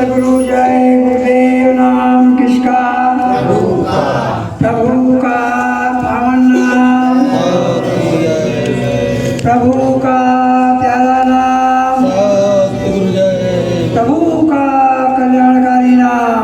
सतगुरु जय गुरुदेव नाम किसका? प्रभु का पावन नाम, प्रभु का प्यारा नाम, प्रभु का कल्याणकारी नाम।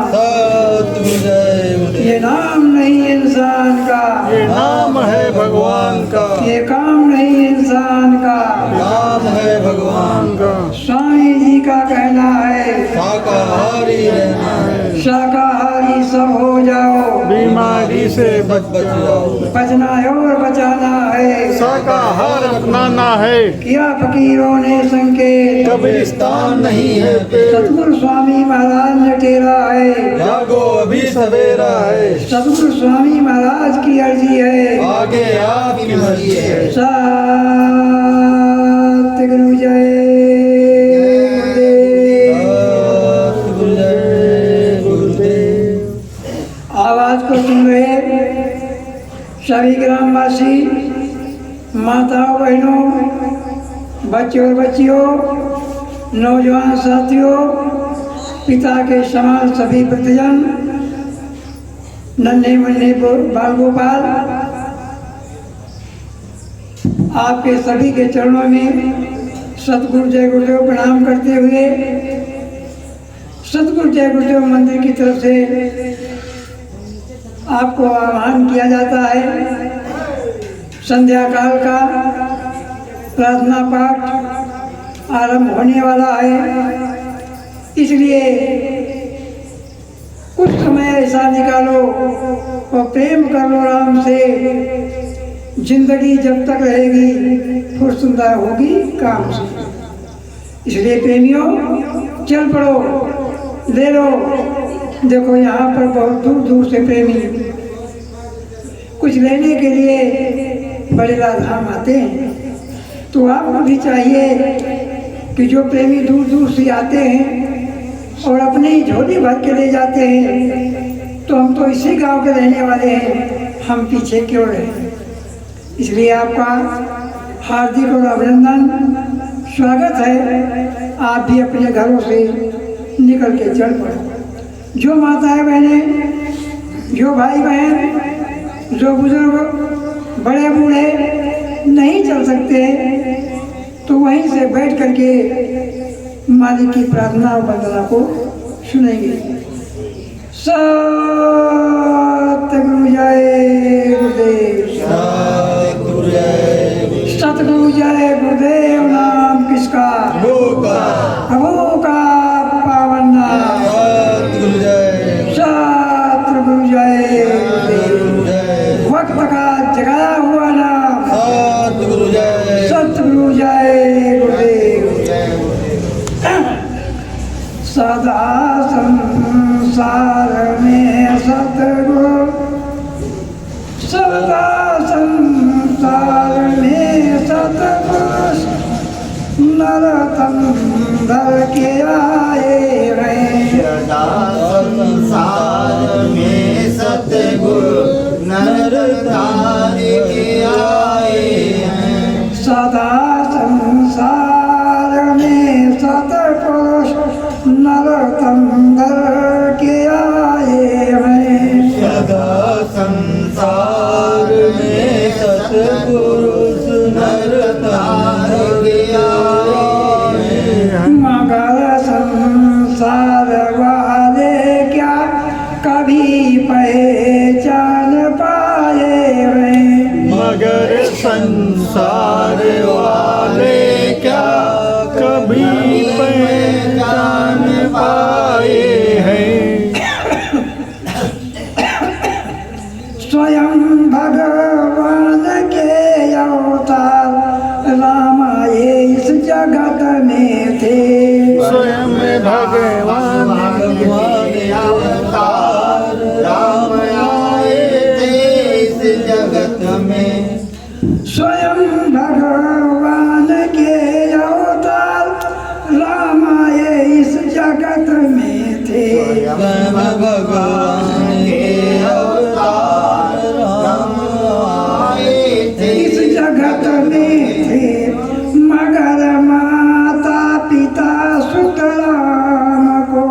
ये नाम नहीं इंसान का, ये नाम है भगवान का, ये काम नहीं इंसान का, नाम है भगवान का। स्वामी जी का कहना है शाकाहारी रहना है, शाकाहारी सब हो जाओ, बीमारी से बच जाओ। बचना है और बचाना है, शाकाहार अपनाना है, किया फकीरों ने संकेत। कब्रिस्तान नहीं है पेड़, सतगुरु स्वामी महाराज ने टेरा है, जागो अभी सवेरा है। सतगुरु स्वामी महाराज की अर्जी है, आगे आपकी मर्जी है। सतगुरु जय गुरुदेव। आवाज को सुन रहे सभी ग्रामवासी, माताओं बहनों, बच्चों और बच्चियों, नौजवान साथियों, पिता के समान सभी वृद्धजन, नन्हे मुन्ने बाल गोपाल, आपके सभी के चरणों में सतगुरु जय गुरुदेव प्रणाम करते हुए सतगुरु जय गुरुदेव मंदिर की तरफ से आपको आह्वान किया जाता है। संध्या काल का प्रार्थना पाठ आरंभ होने वाला है, इसलिए कुछ समय ऐसा निकालो और प्रेम कर लो राम से। जिंदगी जब तक रहेगी फुर्सुंदा होगी काम से। इसलिए प्रेमियों चल पड़ो, ले लो। देखो यहाँ पर बहुत दूर दूर से प्रेमी कुछ लेने के लिए बड़ेला धाम आते हैं, तो आपको भी चाहिए कि जो प्रेमी दूर दूर से आते हैं और अपने ही झोली भर के ले जाते हैं, तो हम तो इसी गांव के रहने वाले हैं, हम पीछे क्यों रहे। इसलिए आपका हार्दिक और अभिनंदन, स्वागत है। आप भी अपने घरों से निकल के चल पड़ो। जो माताएं बहनें, जो भाई बहन, जो बुजुर्ग, बड़े बूढ़े नहीं चल सकते, तो वहीं से बैठ करके मालिक की प्रार्थना और वंदना को सुनेंगे। सतगुरु जय गुरुदेव, सतगुरु जय गुरुदेव नाम किसका? प्रभु का पावन नाम। सतगुरु जय गुरुदेव, वक्त का जगाया हुआ नाम। सतगुरु जय गुरुदेव। सदा संसार में सतगुरु, सदा संसार में सतगुरु नरोत्तम धर के आए हैं। सदा संसार में सतगुरु नरोत्तम के आए हैं। सदा संसार में सतपुरुष नरोत्तम धर के आए हैं। सदा संसार में सतपुरुष नरोत्तम के आए हैं। मगर संसार वाले क्या कभी पहचान पाए हैं। मगर संसार वाले क्या कभी पहचान पाए हैं। स्वयं भगवान के अवतार राम आए इस जगत में थे। स्वयं भगवान अवतार राम आए थे इस जगत में। स्वयं भगवान के अवतार राम आए इस जगत में थे। भगवान के अवतार राम आए थे इस जगत में थे, मगर माता पिता सुतराम को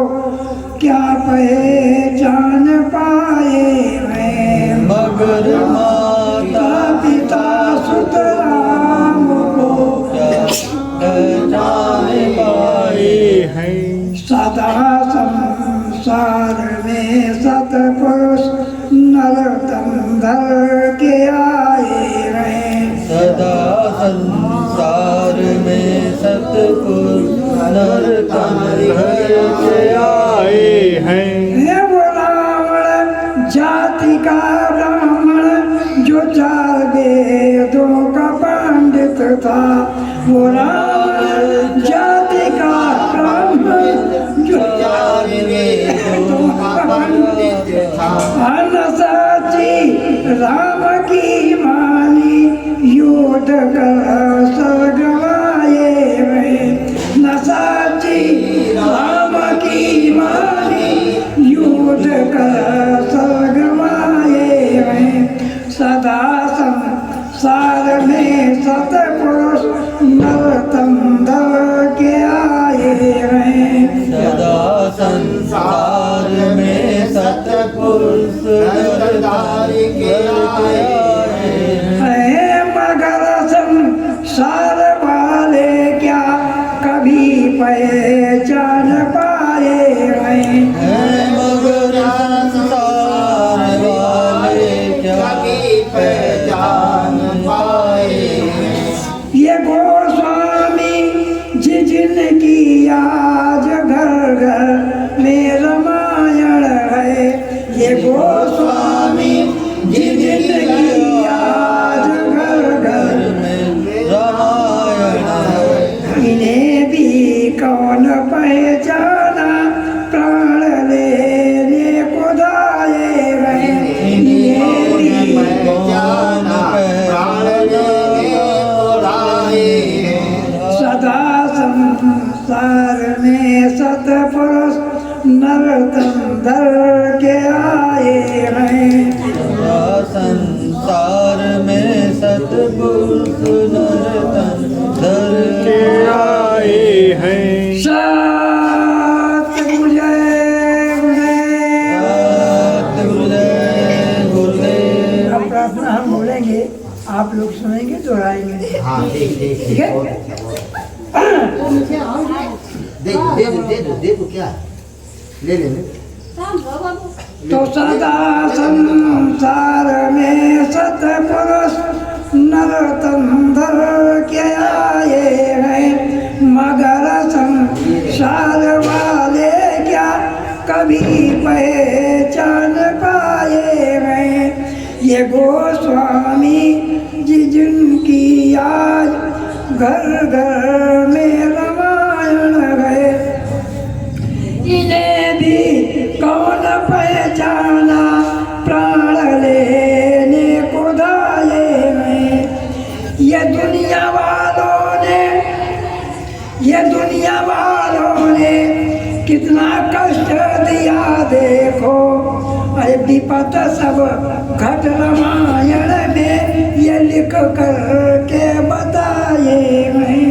क्या पहचान पाए हैं। मगर माता पिता सुत राम को पहचान पाए हैं। सदा संसार में सतपुरुष नरोत्तम धर के आए हैं। सदा संसार में सतपुरुष नरोत्तम के आए हैं। हे वो रावण जाति का ब्राह्मण जो चार वेदों का पंडित था। वो रावण जाति का ब्राह्मण जो चार वेदों का पंडित था। अनसाची राम की मानी युद्ध कर स्वर्ग आए हैं। नसाची राम की मानी युद्ध कर स्वर्ग आए हैं। सदा संसार में सतपुरुष नरोत्तम धर के आए हैं। सदा संसार में सतपुरुष नरतार के आए हैं। मगर संसार वाले क्या कभी पहचान पाए हैं। मगर संसार वाले क्या पहचान पाए हैं। ये गोस्वामी जिनकी आज घर घर में रामायण है। ये गोस्वामी जिनकी आज घर घर में रामायण है। इन्हें भी कौन पहचाना प्राण लेने को दाए हैं। इन्हें भी पहचाना प्राण लेने को लाए हैं। सदा संसार में सतपुरुष नरोत्तम धर के आए हैं। सदा संसार में सतपुरुष नरोत्तम धर के आए हैं। सतगुरु जय गुरुदेव। गुरुदेव गुरुदेव। अब प्रार्थना हम बोलेंगे, आप लोग सुनेंगे, दोहराएंगे। हाँ देख देख ठीक है? दे दो क्या ले ले तो सदा संसार में सतपुरुष नरोत्तम धर के आए हैं। मगर संसार वाले क्या कभी पहचान पाए हैं। ये गोस्वामी जिनकी आज घर घर में रामायण है। इन्हें भी कौन पहचाना प्राण लेने को दाए हैं। ये दुनिया वालों ने कितना कष्ट दिया देखो। अरे विपत सब घट रामायण में ये लिख कर के बताए हैं।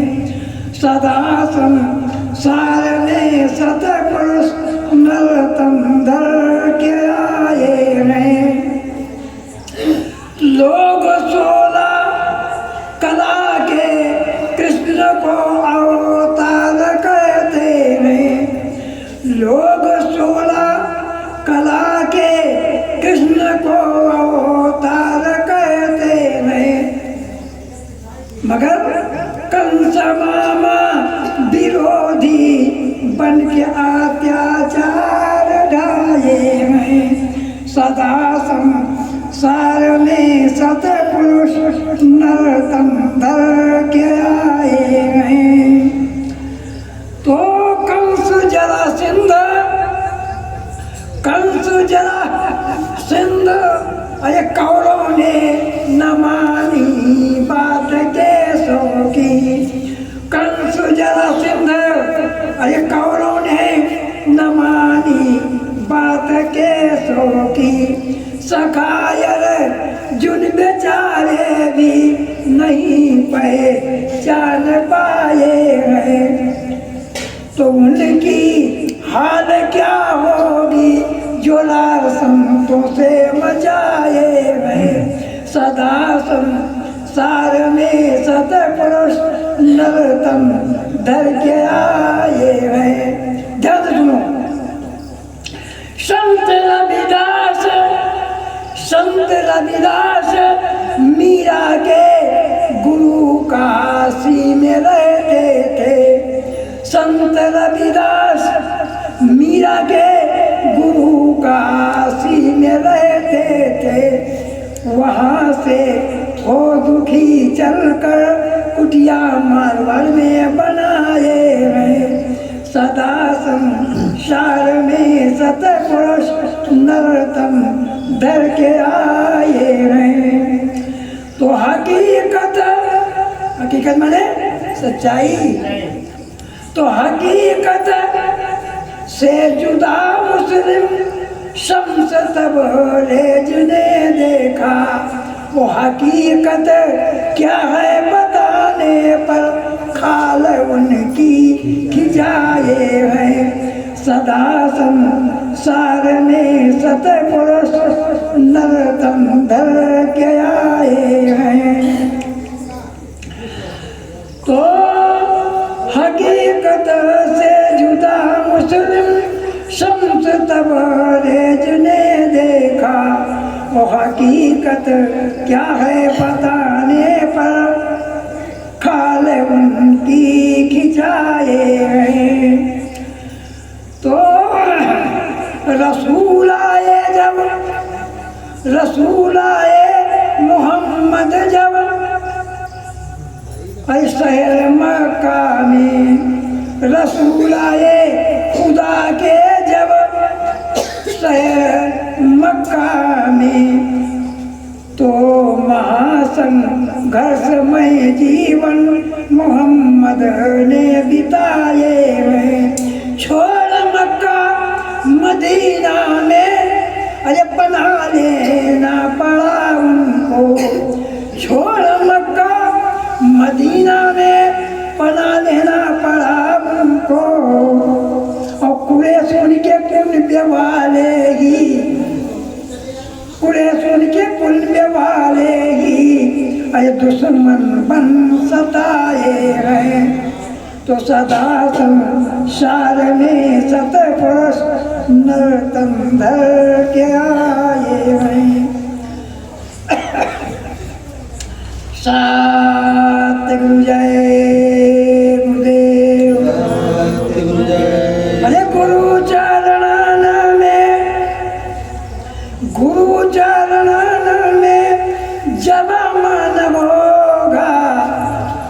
सदा संसार में सतपुरुष नरोत्तम धर के आए हैं। लोग 16 कला के कृष्ण को अवतार कहते हैं। लोग 16 कला के कृष्ण को अवतार कहते हैं। मगर कंस मामा विरोधी बन के अत्याचार ढाए हैं। सदा संसार में सतपुरुष नरोत्तम धर के आए हैं। तो कंस जरा सिंध अरे कौरों ने न मानी बात केसों की। कंस जरा सिंध अरे कौरों ने न मानी बात केसों की। सखायर जुन बेचारे भी नहीं पहचान पाए हैं। तो उनकी हाल क्या हो शब्दों से मचाए गए सदा संसार में सतपुरुष नरतम धर के आए गए। ध्यान से सुनो। संत रविदास मीरा के गुरु काशी में रहते थे। संत रविदास मीरा के गुरु काशी में रहते थे। वहाँ से वो दुखी चलकर कुटिया मारवाड़ में बनाए गए। सदा संसार में सतपुरुष नरतम धर के आए हैं। तो हकीकत माने सच्चाई। तो हकीकत से जुदा मुस्लिम शम्स तबरेज ने देखा। वो हकीकत क्या है बताने पर खाल उनकी खिंचाए हैं। सदा संसार में सतपुरुष नरतम धर के आए हैं। तो हकीकत से जुदा मुस्लिम शम्स तबरेज ने देखा। वो हकीकत क्या है बताने पर खाल उनकी खिंचाए हैं। तो रसूल आए मोहम्मद जब शहर मक्का में। रसूल आए खुदा के जब शहर मक्का में। तो महासंघर्षमय जीवन मोहम्मद ने बिताए हैं। छोड़ मक्का मदीना में अरे पनाह लेना पड़ा उनको। छोड़ मक्का मदीना में पनाह लेना पड़ा उनको। और कुरैश उनके पुण्य वाले ही, कुरैश उनके पुण्य वाले ही अरे दुश्मन बन सताए हैं। तो सदा संसार में सतपुरुष नरतम धर के आए हैं। सतगुरु जय गुरुदेव। अरे गुरु चरणन में जब मन होगा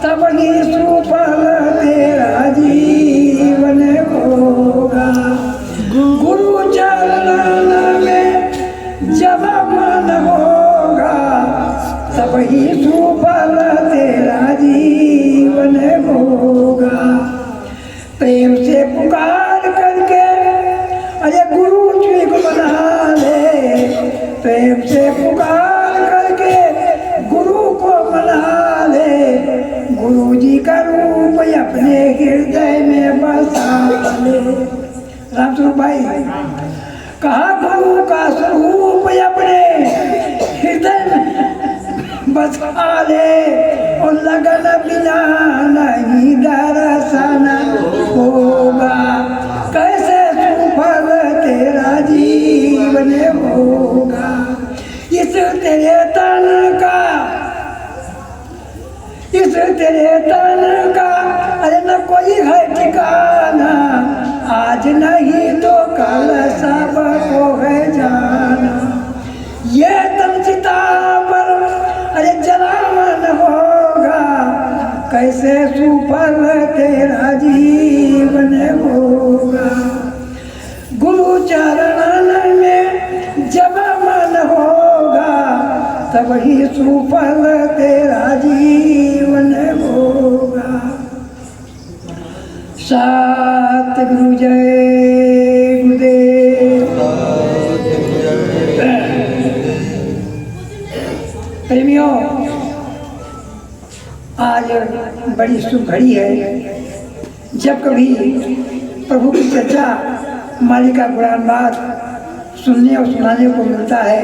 तब ही सुफल तेरा जीवन होगा। गुरु चरणन में जब मन होगा तब ही सुफल तेरा जीवन होगा। प्रेम से पुकार करके अरे गुरु जी को बना ले। प्रेम से पुकार करके गुरु को मना ले। गुरु जी का रूप अपने हृदय में बसा ले। रामस्वरूप भाई कहा गुरु का स्वरूप अपने हृदय में बसा ले। और लगन बिना नहीं दर्शन होगा। कैसे सुफल तेरा जीवन होगा। इस तेरे तन का अरे न कोई है ठिकाना। आज नहीं तो कल सबको है जाना। ये तन चिता पर अरे जलावन होगा। कैसे सुफल तेरा जीवन होगा। गुरु चरणन में जब मन होगा तब ही सुफल तेरा जीवन होगा। सतगुरु जय गुरुदेव। प्रेमियों आज बड़ी शुभ घड़ी है जब कभी प्रभु की चर्चा मालिका कुरान बात सुनने और सुनाने को मिलता है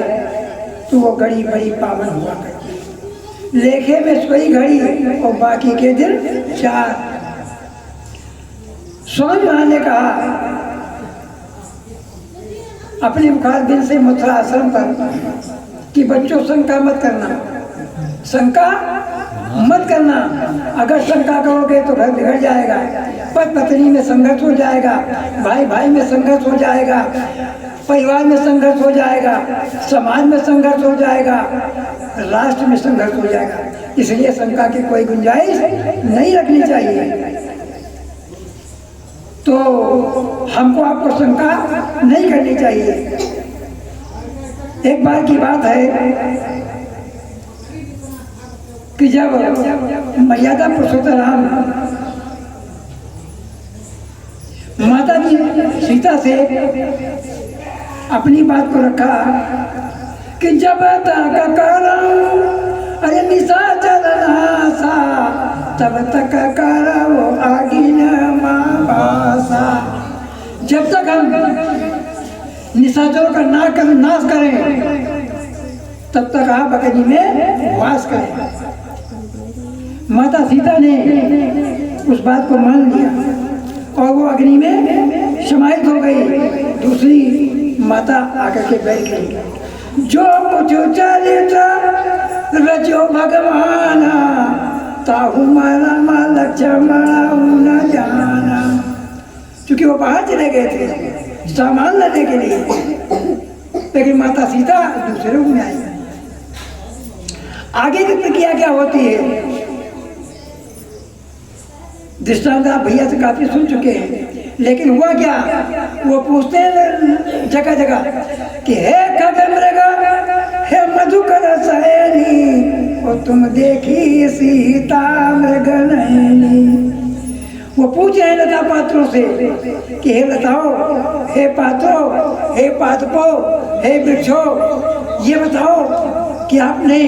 तो वो घड़ी बड़ी पावन हुआ करती है। लेखे में सोई घड़ी और बाकी के दिन 4। स्वामी महाराज ने कहा अपने मुखारबिंद से मथुरा आश्रम पर कि बच्चों शंका मत करना, शंका मत करना। अगर शंका करोगे तो घर बिगड़ जाएगा, पति पत्नी में संघर्ष हो जाएगा, भाई भाई में संघर्ष हो जाएगा, परिवार में संघर्ष हो जाएगा, समाज में संघर्ष हो जाएगा, राष्ट्र में संघर्ष हो जाएगा। इसलिए शंका की कोई गुंजाइश नहीं रखनी चाहिए। तो हमको आपको शंका नहीं करनी चाहिए। एक बार की बात है कि जब मर्यादा पुरुषोत्तम राम माता जी सीता से अपनी बात को रखा कि जब तक करो अरे निशाचर नासा तब तक करो आगिन माँ बासा। जब तक हम निशाचरों का नाश करें तब तक आप अग्नि में वास करें। माता सीता ने उस बात को मान लिया और वो अग्नि में समाहित हो गई। दूसरी माता आकर के बैठ गई। जो कुछ चरित्र रचो भगवान ताहु मारा लक्ष्मण न जाना। क्योंकि वो बाहर चले गए थे सामान लाने के लिए, लेकिन माता सीता दूसरे रूप में आई। आगे की प्रक्रिया क्या होती है दृष्टांत आप भैया से काफी सुन चुके हैं, लेकिन हुआ क्या, वो पूछते हैं जगह जगह कि हे खगमृग हे मधुकर सहेली और तुम देखी सीता मृग नयनी। वो पूछ रहे हैं लता पात्रों से कि हे लताओ, हे पात्रों, हे पादपों, हे वृक्षों, ये बताओ कि आपने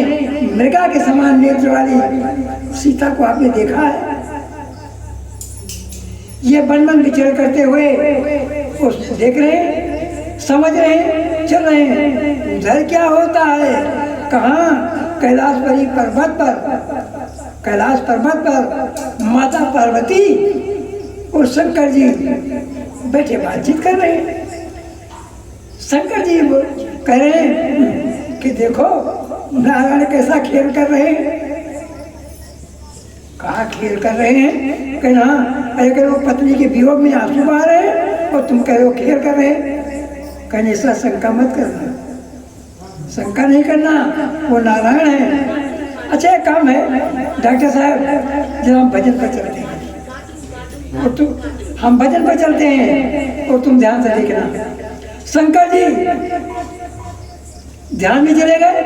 मृगा के समान नेत्र वाली सीता को आपने देखा है? ये वन वन विचरण करते हुए उस देख रहे हैं, समझ रहे हैं, चल रहे हैं। उधर क्या होता है, कहाँ कैलाशपुरी पर्वत पर, कैलाश पर्वत पर माता पार्वती और शंकर जी बैठे बातचीत कर रहे हैं। शंकर जी कह रहे हैं कि देखो नारायण कैसा खेल कर रहे हैं। कहा खेल कर रहे हैं, कहना अरे कह वो पत्नी के वियोग में आंसू बहा रहे हैं और तुम कह रहे हो खेल कर रहे हैं। कहने ऐसा शंका मत करना, शंका नहीं करना, वो नारायण है। अच्छा एक काम है डॉक्टर साहब, जब हम भजन पर चलते हैं और हम भजन पर चलते हैं और तुम ध्यान से देखना, शंकर जी ध्यान में चले गए।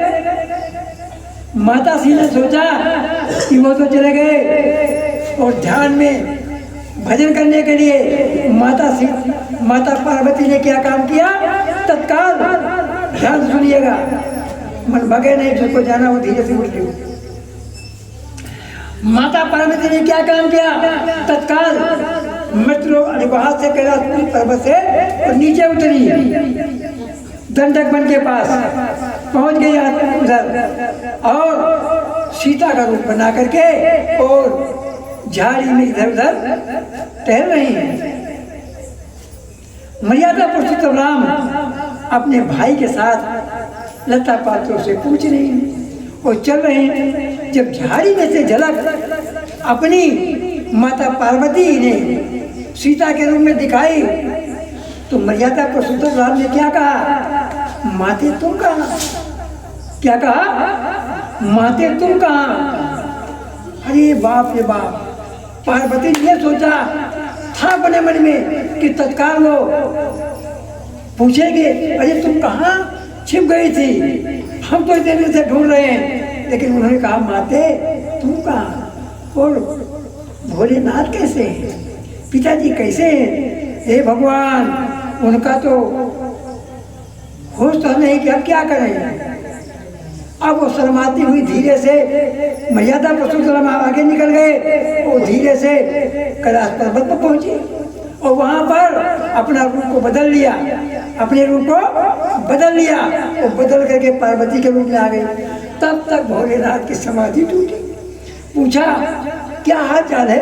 माता सी ने सोचा कि वो तो चले गए और ध्यान में भजन करने के लिए माता पार्वती ने क्या काम किया, तत्काल ध्यान सुनिएगा, मन भगे नहीं, जिसको जाना वो धीरे से उठ लो। माता पार्वती ने क्या काम किया, तत्काल मृत्यु अनुवाह से कैलाश पर्वत से और नीचे उतरी, दंडक वन के पास पहुंच गई उधर और सीता का रूप बना करके और झाड़ी में इधर उधर टहल रही हैं। मर्यादा पुरुषोत्तम राम अपने भाई के साथ लता पात्रों से पूछ रही हैं और चल रहे हैं। जब झाड़ी में से झलक अपनी माता पार्वती ने सीता के रूप में दिखाई तो मर्यादा पुरुषोत्तम राम ने क्या कहा, माते तुम कहाँ? क्या कहा, माते तुम कहाँ? अरे बाप रे बाप, पार्वती ने सोचा था अपने मन में कि तत्काल वो पूछेंगे अरे तुम कहाँ छिप गई थी, हम तो इतने दिन से ढूंढ रहे हैं। लेकिन उन्होंने कहा माते तुम कहाँ, और भोलेनाथ कैसे हैं, पिताजी कैसे हैं? हे भगवान, उनका तो होश तो नहीं कि अब क्या करें। अब वो शर्माती हुई धीरे से मर्यादा पुरुषोत्तम आगे निकल गए और धीरे से कैलाश पर्वत पर पहुंची और वहाँ पर अपना रूप को बदल लिया, अपने रूप को बदल लिया और बदल करके पार्वती के रूप में आ गई। तब तक भोलेनाथ की समाधि टूटी। पूछा क्या हाल चाल है,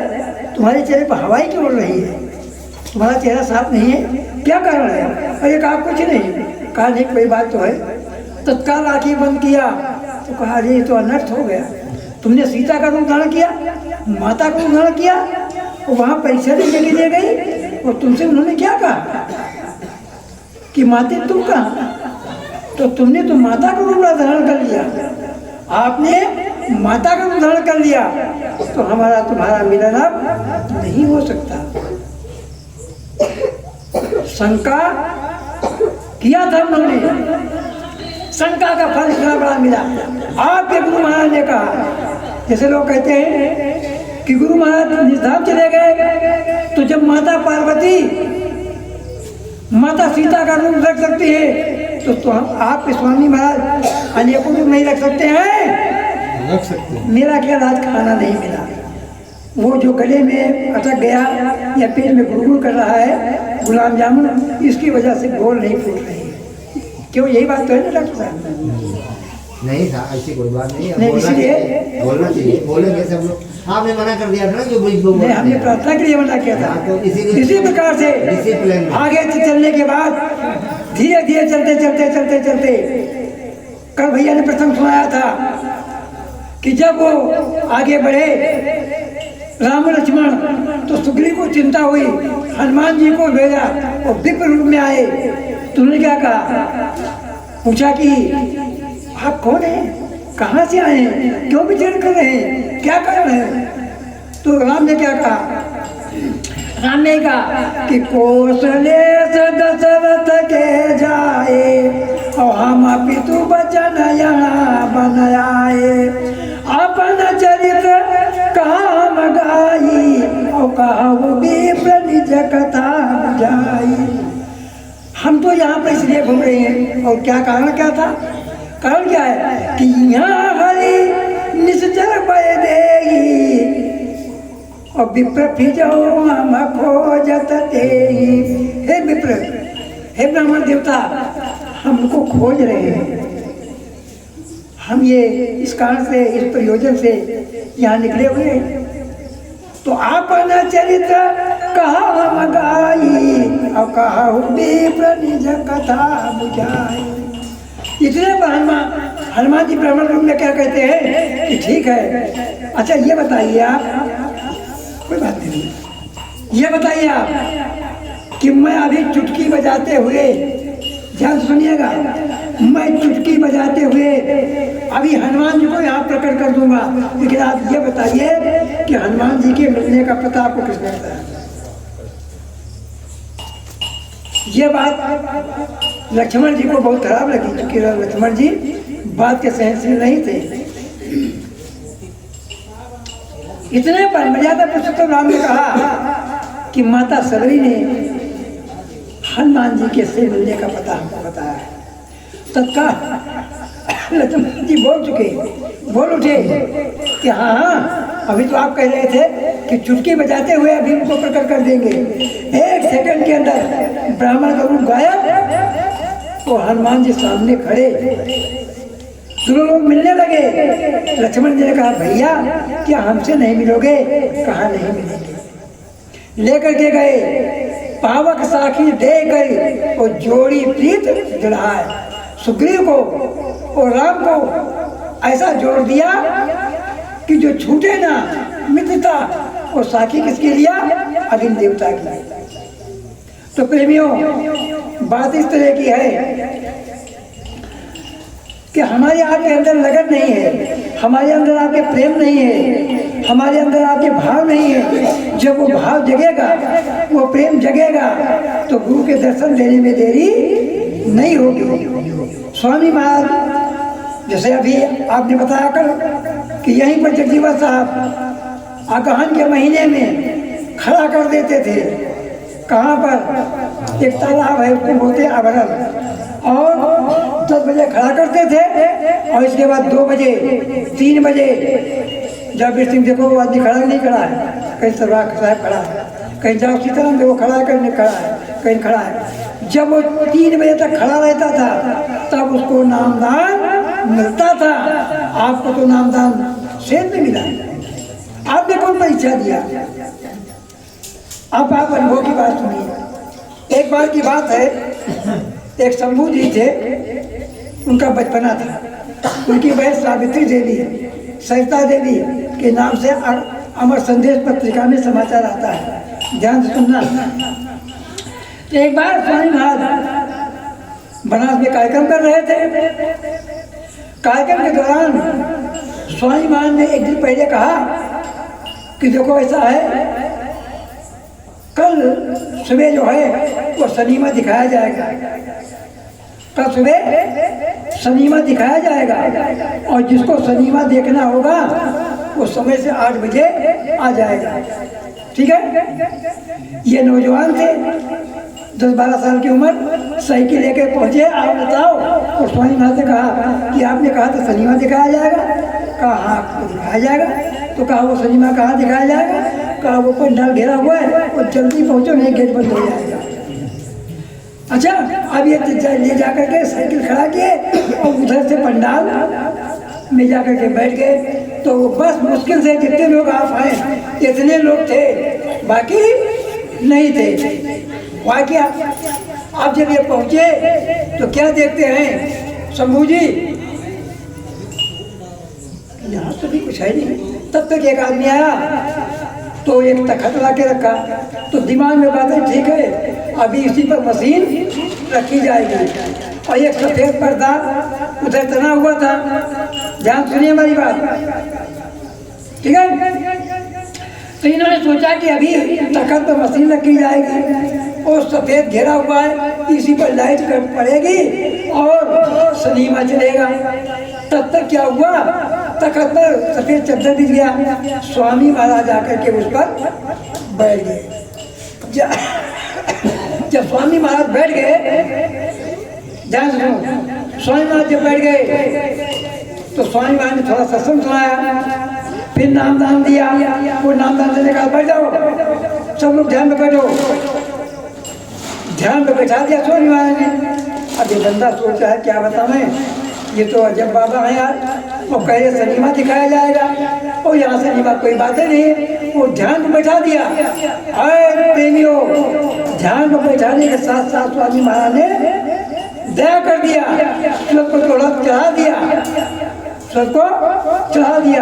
तुम्हारे चेहरे पर हवाई क्यों उड़ रही है, तुम्हारा चेहरा साफ नहीं है, क्या कारण है? अरे कहा कुछ नहीं। कहा नहीं कोई बात तो है। तत्काल आंखें बंद किया तो कहा अरे ये तो अनर्थ हो गया, तुमने सीता का रूप धारण किया, माता का रूप धारण किया और वहाँ परीक्षा देने के लिए गई और तुमसे उन्होंने क्या कहा कि माते तुम कहाँ, तो तुमने तो माता का रूप धारण कर लिया, आपने माता का रूप धारण कर लिया, तो हमारा तुम्हारा मिलन अब नहीं हो सकता। शंका किया था उन्होंने, शंका का फल इतना बड़ा मिला। आपके गुरु महाराज ने कहा, जैसे लोग कहते हैं कि गुरु महाराज निधाम चले गए तो जब माता पार्वती माता सीता का रूप रख सकती है तो आप स्वामी महाराज अनेकों रूप नहीं रख सकते हैं? रख सकते हैं। मेरा क्या आज खाना नहीं मिला, वो जो गले में अटक गया या पेट में गुड़गुड़ कर रहा है गुलाब जामुन, इसकी वजह से गोल नहीं फूट रही है। क्यों, यही बात तो है ना डॉक्टर साहब? नहीं था, ऐसी कोई बात नहीं है। नहीं, बोलना इसीलिए चाहिए, बोलना चाहिए, बोलेंगे सब लोग। आपने मना कर दिया था ना जो नहीं, हमने प्रार्थना के लिए मना किया था। तो इसीलिए इसी प्रकार से डिसिप्लिन में आगे चलने के बाद धीरे धीरे चलते चलते चलते चलते कल भैया ने प्रथम सुनाया था कि जब वो आगे बढ़े राम लक्ष्मण तो सुग्रीव को चिंता हुई, हनुमान जी को भेजा और विप्र रूप में आए। तो उन्होंने क्या कहा, पूछा कि आप कौन हैं, कहाँ से आए हैं, क्यों विचरण कर रहे हैं, क्या कारण है? तो राम ने क्या कहा, राम ने कहा कि कौशले से दशरथ के जाए और हम पितु बचन यहाँ बनाए, अपन चरित्र कहा मगाई और कहा विप्र निज कथा बुझाई। हम तो यहाँ पर इसलिए घूम रहे हैं, और क्या कारण क्या था? कारण क्या है कि यहाँ हरि निश्चर बय देही और विप्र फिजो हम खोजत देही। हे विप्र, हे ब्राह्मण देवता, हमको खोज रहे हैं, हम ये इस कारण से, इस प्रयोजन से यहाँ निकले हुए हैं। तो आपन चरित्र कहा हम गाई और कहा विप्र निज कथा बुझाई। इतने पर हनुमान जी ब्राह्मण रूप में क्या कहते हैं कि ठीक है, अच्छा ये बताइए आप, कोई बात नहीं, ये बताइए आप कि मैं अभी चुटकी बजाते हुए, ध्यान सुनिएगा, मैं चुटकी बजाते हुए अभी हनुमान जी को यहाँ प्रकट कर दूंगा, लेकिन आप ये बताइए कि हनुमान जी के मिलने का पता आपको किसने बताया? ये बात लक्ष्मण जी को बहुत खराब लगी, क्योंकि लक्ष्मण जी बात के सहनशील नहीं थे। इतने पर मर्यादा पुरुषोत्तम राम ने कहा कि माता सबरी ने हनुमान जी के से मिलने का पता हमको बताया। तत्काल लक्ष्मण जी बोल उठे कि हाँ हाँ, अभी तो आप कह रहे थे कि चुटकी बजाते हुए अभी उनको प्रकट कर देंगे। एक सेकंड के अंदर ब्राह्मण का रूप गायब, तो हनुमान जी सामने खड़े, दोनों लोग मिलने लगे। लक्ष्मण जी ने कहा भैया क्या हमसे नहीं मिलोगे? कहा नहीं मिलेंगे। लेकर के गए, पावक साखी दे गई और जोड़ी प्रीत जड़ाए। सुग्रीव को और राम को ऐसा जोड़ दिया कि जो छूटे ना मित्रता। और साखी किसके लिया? अग्नि देवता की। तो प्रेमियों, बात इस तरह की है कि हमारे आपके अंदर लगन नहीं है, हमारे अंदर आपके प्रेम नहीं है, हमारे अंदर आपके भाव नहीं है। जब वो भाव जगेगा, वो प्रेम जगेगा, तो गुरु के दर्शन देने में देरी नहीं होगी। स्वामी महाराज जैसे अभी आपने बताया कर कि यहीं पर जगजीवन साहब अगहन के महीने में खड़ा कर देते थे। कहाँ पर? एक तालाब है, उसको बोलते अभरल, और 10 बजे खड़ा करते थे और इसके बाद 2 बजे 3 बजे जब सिंह देखो वो आदमी खड़ा नहीं खड़ा है, कहीं सरवार साहब खड़ा है, कहीं जाओ सीताराम देखो खड़ा है, कहीं खड़ा है, कहीं खड़ा है। जब वो 3 बजे तक खड़ा रहता था तब उसको नामदान मिलता था। आपको तो नामदान शेर में मिला, आपने कौन परीक्षा दिया? अब आप अनुभव की बात सुनिए। एक बार की बात है, एक शंभू जी थे, उनका बचपना था। उनकी बहन सावित्री देवी, सरिता देवी के नाम से अमर संदेश पत्रिका में समाचार आता है, ध्यान से सुनना। तो एक बार स्वामी महाराज बनारस में कार्यक्रम कर रहे थे। कार्यक्रम के दौरान स्वामी महाराज ने एक दिन पहले कहा कि देखो ऐसा है, कल सुबह जो है वो सिनेमा दिखाया जाएगा, कल सुबह सिनेमा दिखाया जाएगा और जिसको सिनेमा देखना होगा वो समय से 8 बजे आ जाएगा, ठीक है। ये नौजवान थे, 10-12 साल की उम्र, साइकिल लेके पहुंचे। आप बताओ, और स्वामी महाराज ने कहा कि आपने कहा था सिनेमा दिखाया जाएगा? कहा हाँ दिखाया जाएगा। तो कहा वो सिनेमा कहाँ दिखाया जाएगा? कहा वो पंडाल घेरा हुआ है और जल्दी पहुंचो नहीं गेट बंद हो जाएगा। अच्छा, अब ये ले जाकर के साइकिल खड़ा किए और उधर से पंडाल में जाकर के बैठ गए। तो बस मुश्किल से जितने लोग आप आए इतने लोग थे, बाकी नहीं थे। बाकी अब जब ये पहुंचे तो क्या देखते हैं शंभू जी, यहाँ तो भी कुछ है नहीं। तब तक एक आदमी आया तो एक तखत ला के रखा। तो दिमाग में बात है, ठीक है अभी इसी पर मशीन रखी जाएगी। और एक सफेद पर्दा उधर तना हुआ था, ध्यान सुनिए हमारी बात, ठीक है। तो इन्होंने सोचा कि अभी तखत पर मशीन रखी जाएगी और सफेद घेरा हुआ है, इसी पर लाइट पड़ेगी और सिनेमा चलेगा। तब तक क्या हुआ, तखत पर सफेद चद्दर बिछ गया। स्वामी महाराज आकर के उस पर बैठ गए। जब स्वामी महाराज बैठ गए, ध्यान सुनो, स्वामी महाराज जब बैठ गए तो स्वामी महाराज ने थोड़ा सत्संग सुनाया, फिर नामदान दिया। वो नामदान देने का बैठ जाओ, सब लोग ध्यान में बैठो। ध्यान में बैठा दिया स्वामी महाराज ने। अब ये बंदा सोच रहा है क्या बताएं, ये तो अजब बाबा है यार, और कह रहे सिनेमा दिखाया जाएगा और यहाँ सिनेमा कोई बात ही नहीं। वो ध्यान में बैठा दिया। अरे प्रेमियों, ध्यान में बैठाने के साथ साथ स्वामी महाराज ने दया कर दिया, सबको थोड़ा चढ़ा दिया, सबको चढ़ा दिया।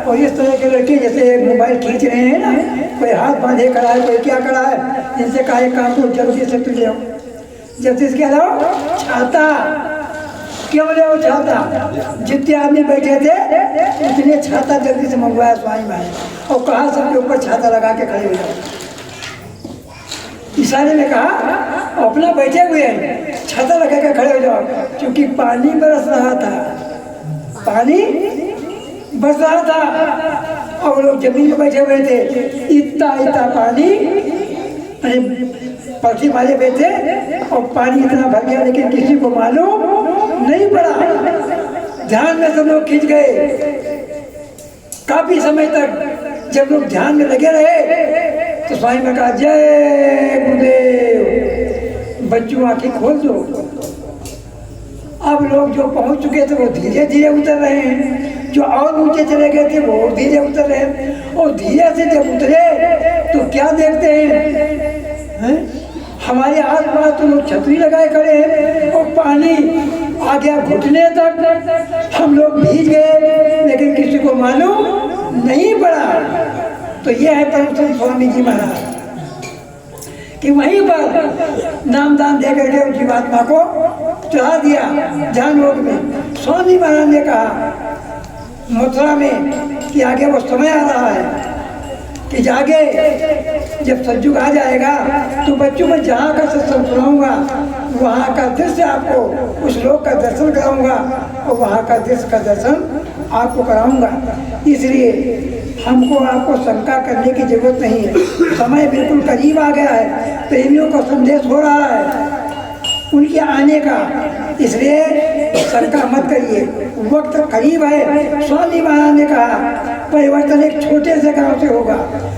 और इस तरह के लड़के जैसे मोबाइल खींच रहे हैं ना, कोई हाथ बांधे खड़ा है, कोई क्या खड़ा है, इनसे कहा एक काम को जल्दी से तुझे जल्दी से क्या लाओ, छाता। क्यों ले आओ छाता? जितने आदमी बैठे थे उतने छाता जल्दी से मंगवाया स्वामी महाराज और कहा सबके ऊपर छाता लगा के खड़े हो जाओ। इशारे में कहा अपना बैठे हुए हैं, छाता लगा के खड़े हो जाओ, क्योंकि पानी बरस रहा था, पानी बरस रहा था और लोग जमीन में बैठे हुए थे। इतना इतना पानी पक्षी वाले बैठे और पानी इतना भर गया, लेकिन किसी को मालूम नहीं पड़ा। ध्यान में सब लोग खींच गए। काफी समय तक जब लोग ध्यान में लगे रहे तो स्वामी ने कहा जय गुरुदेव, बच्चों आंखें खोल दो। अब लोग जो पहुंच चुके थे वो धीरे धीरे उतर रहे हैं, जो और ऊंचे चले गए थे वो और धीरे उतर रहे हैं। और धीरे से जब उतरे तो क्या देखते हैं, हमारे आस पास तो लोग छतरी लगाए खड़े हैं और पानी आ गया घुटने तक, हम लोग भीग गए लेकिन किसी को मालूम नहीं पड़ा। तो ये है परम स्वामी जी महाराज कि वहीं पर नामदान दे करके उस जीवात्मा को चढ़ा दिया ध्यान योग में। स्वामी महाराज ने कहा मथुरा में कि आगे वो समय आ रहा है कि जागे जब सतयुग आ जाएगा तो बच्चों में जहाँ का सत्संग सुनाऊंगा वहाँ का दृश्य आपको, उस लोक का दर्शन कराऊंगा और वहाँ का दृश्य का दर्शन आपको कराऊंगा। इसलिए हमको आपको शंका करने की जरूरत नहीं है, समय बिल्कुल करीब आ गया है। प्रेमियों को संदेश हो रहा है उनके आने का, इसलिए शंका मत करिए, वक्त करीब है। स्वामी महाराज ने कहा परिवर्तन एक छोटे से गांव से होगा।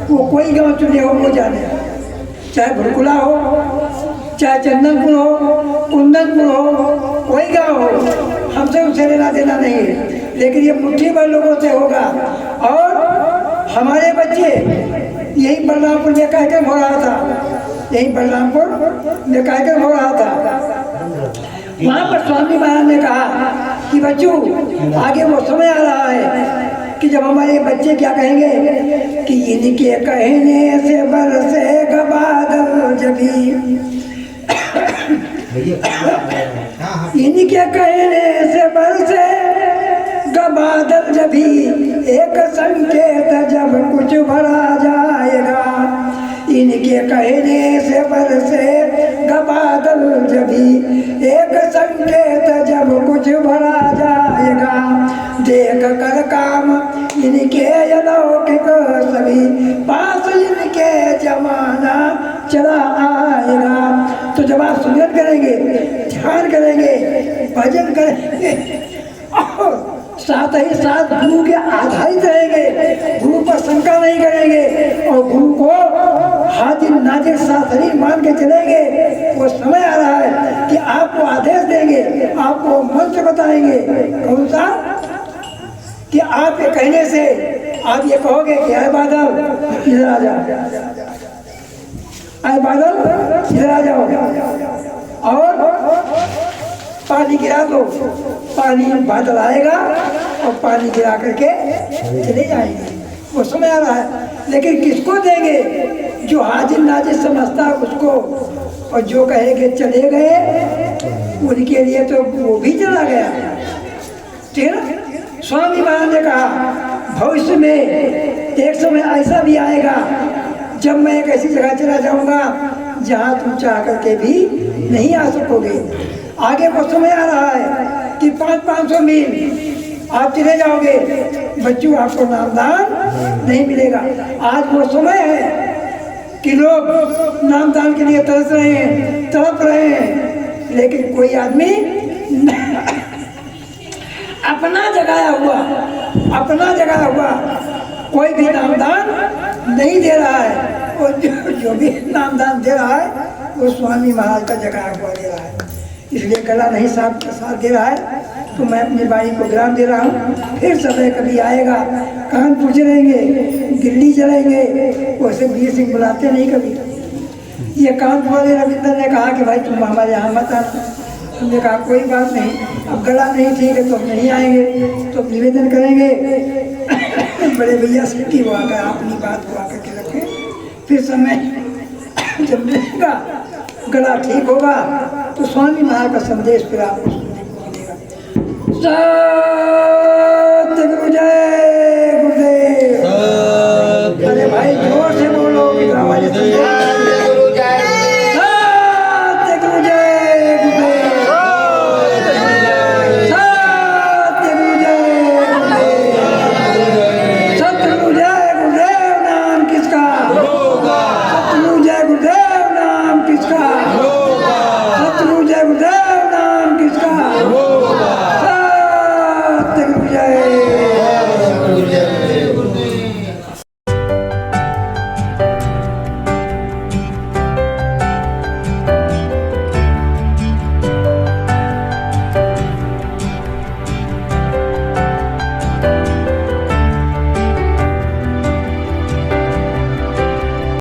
वो कोई गांव चुने हो वो जाने, चाहे भुरकुला हो, चाहे चंदनपुर हो, कुंदनपुर हो, कोई गांव हो, हमसे उसे लेना देना नहीं है। लेकिन ये मुट्ठी भर लोगों से होगा। और हमारे बच्चे यही बलरामपुर में कार्यक्रम हो रहा था, यही बलरामपुर में कार्यक्रम हो रहा था। वहाँ पर स्वामी महाराज ने कहा कि बच्चों आगे वो समय आ रहा है कि जब हमारे बच्चे क्या कहेंगे कि इनके कहने से बरसेगा बादल जभी, इनके कहने से बरसेगा बादल जभी, एक संकेत जब कुछ भरा जाएगा, इनके कहने से बरसेगा बादल जभी, एक संकेत जब कुछ भरा जाएगा, देख कर काम इनके अलौकिक सभी, पास इनके जमाना चला आएगा। तो जब आप सुमिरन करेंगे, ध्यान करेंगे, भजन करेंगे और साथ ही साथ गुरु के आधारित रहेंगे, गुरु पर शंका नहीं करेंगे और गुरु को हाजिर नाजिर साथरी मान के चलेंगे, वो समय आ रहा है कि आपको आदेश देंगे, आपको मंत्र बताएंगे। कौन सा? कि आप ये कहने से आप ये कहोगे कि आए बादल इधर आ जाओ, आए बादल इधर आ जाओ और पानी गिरा दो, पानी बादल आएगा और पानी गिरा करके चले जाएंगे। वो समय आ रहा है। लेकिन किसको देंगे? जो हाजिर नाजिर समझता है उसको, और जो कहेंगे चले गए उनके लिए तो वो भी चला गया। ठीक है ना? स्वामी महाराज ने कहा भविष्य में एक समय ऐसा भी आएगा जब मैं एक ऐसी जगह चला जाऊंगा जहां तुम चाह करके भी नहीं आ सकोगे। आगे वो समय आ रहा है कि 500-500 मील आप चले जाओगे, बच्चों आपको नामदान नहीं मिलेगा। आज वो समय है कि लोग नामदान के लिए तरस रहे हैं, तड़प रहे हैं, लेकिन कोई आदमी अपना जगाया हुआ कोई भी नामदान नहीं दे रहा है। और जो भी नामदान दे रहा है वो स्वामी महाराज का जगाया हुआ दे रहा है। इसलिए गला नहीं साथ दे रहा है तो मैं अपनी बाड़ी को विराम दे रहा हूँ। फिर समय कभी आएगा, कानपुर चलेंगे, दिल्ली चलेंगे, वैसे वीर सिंह बुलाते नहीं कभी। ये कानपुर वाले रविंद्र ने कहा कि भाई तुम हमारे यहाँ मत आना। हमने कहा कोई बात नहीं, अब गला नहीं ठीक है तो हम नहीं आएंगे, तो निवेदन करेंगे बड़े भैया से कि वो आकर अपनी बात को आकर के रखें। फिर समय जब मिलेगा, गला ठीक होगा तो स्वामी महाराज का संदेश फिर आपको सुनने को मिलेगा।